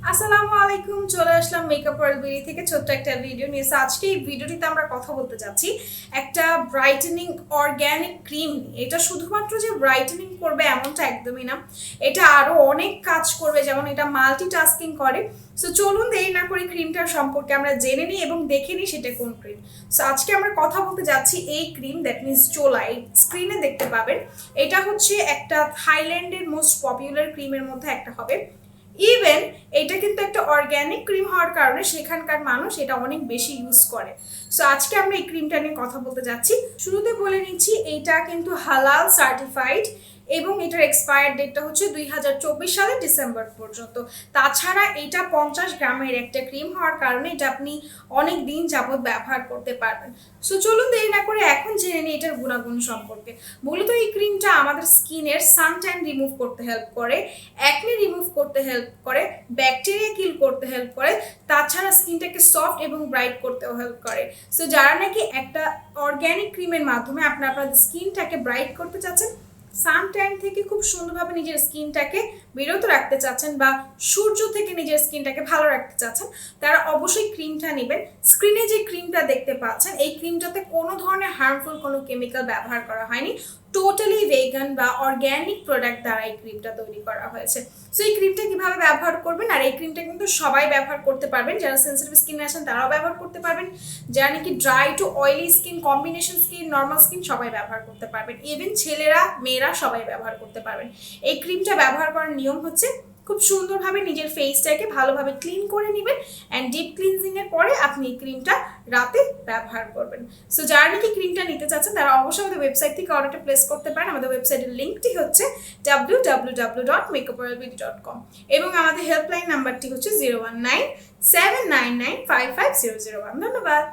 আসসালামু আলাইকুম, চলে আসলাম মেকআপ ওয়ার্ল্ড বিডি থেকে ছোট্ট একটা ভিডিও নিয়ে। আজকে এই ভিডিওটিতে আমরা কথা বলতে যাচ্ছি একটা ব্রাইটেনিং অর্গ্যানিক ক্রিম। এটা শুধুমাত্র যে ব্রাইটেনিং করবে এমনটা একদমই না, এটা আরও অনেক কাজ করবে, যেমন এটা মাল্টিটাস্কিং করে। সো চলুন দেরি না করে ক্রিমটার সম্পর্কে আমরা জেনে নিই এবং দেখে নিই সেটা কোন ক্রিম। সো আজকে আমরা কথা বলতে যাচ্ছি এই ক্রিম, দ্যাট মিনস জোলা। এই স্ক্রিনে দেখতে পাবেন এটা হচ্ছে একটা থাইল্যান্ডের মোস্ট পপুলার ক্রিমের মধ্যে একটা হবে। ইভেন এটা কিন্তু একটা অর্গ্যানিক ক্রিম হওয়ার কারণে সেখানকার মানুষ এটা অনেক বেশি ইউজ করে। সো আজকে আমরা এই ক্রিমটা নিয়ে কথা বলতে যাচ্ছি। শুরুতে বলে নিচ্ছি এইটা কিন্তু হালাল সার্টিফাইড এবং এটার এক্সপায়ার ডেটটা হচ্ছে 2024 সালের ডিসেম্বর পর্যন্ত। তাছাড়া এটা 50 গ্রামের একটা ক্রিম হওয়ার কারণে এটা আপনি অনেক দিন যাবত ব্যবহার করতে পারবেন। সো চলুন দেরি না করে এখন জেনে নিই এটার গুণাগুণ সম্পর্কে। মূলত এই ক্রিমটা আমাদের স্কিনের সানট্যান রিমুভ করতে হেল্প করে, অ্যাকনে রিমুভ করতে হেল্প করে, ব্যাকটেরিয়া কিল করতে হেল্প করে, তাছাড়া স্কিনটাকে সফট এবং ব্রাইট করতেও হেল্প করে। সো যারা নাকি একটা অর্গ্যানিক ক্রিমের মাধ্যমে আপনাদের স্কিনটাকে ব্রাইট করতে চাচ্ছেন, সানট্যান থেকে খুব সুন্দরভাবে নিজের স্কিনটাকে বিরত রাখতে চাচ্ছেন, বা সূর্য থেকে নিজের স্কিনটাকে ভালো রাখতে চাচ্ছেন, তারা অবশ্যই ক্রিমটা নেবেন। স্ক্রিনে যে ক্রিমটা দেখতে পাচ্ছেন এই ক্রিমটাতে কোনো ধরনের হার্মফুল কোনো কেমিক্যাল ব্যবহার করা হয়নি, টোটালি ভেগান বা অর্গ্যানিক প্রোডাক্ট দ্বারা এই ক্রিমটা তৈরি করা হয়েছে। সো এই ক্রিমটা কীভাবে ব্যবহার করবেন, আর এই ক্রিমটা কিন্তু সবাই ব্যবহার করতে পারবেন, যারা সেন্সিটিভ স্কিনে আছেন তারাও ব্যবহার করতে পারবেন, যারা নাকি dry two oily skin, combination skin, normal skin সবাই ব্যবহার করতে পারবেন। ইভেন ছেলেরা মেয়েরা সবাই ব্যবহার করতে পারবেন। এই ক্রিমটা ব্যবহার করার নিয়ম হচ্ছে খুব সুন্দরভাবে নিজের ফেসটাকে ভালোভাবে ক্লিন করে নেবেন, অ্যান্ড ডিপ ক্লিনজিংয়ের পরে আপনি এই ক্রিমটা রাতে ব্যবহার করবেন। সো যারা নাকি ক্রিমটা নিতে চাচ্ছেন তারা অবশ্যই আমাদের ওয়েবসাইট থেকে অর্ডারটা প্লেস করতে পারেন। আমাদের ওয়েবসাইটের লিঙ্কটি হচ্ছে www.makeupworldbeauty.com এবং আমাদের হেল্পলাইন নাম্বারটি হচ্ছে 01979955001। ধন্যবাদ।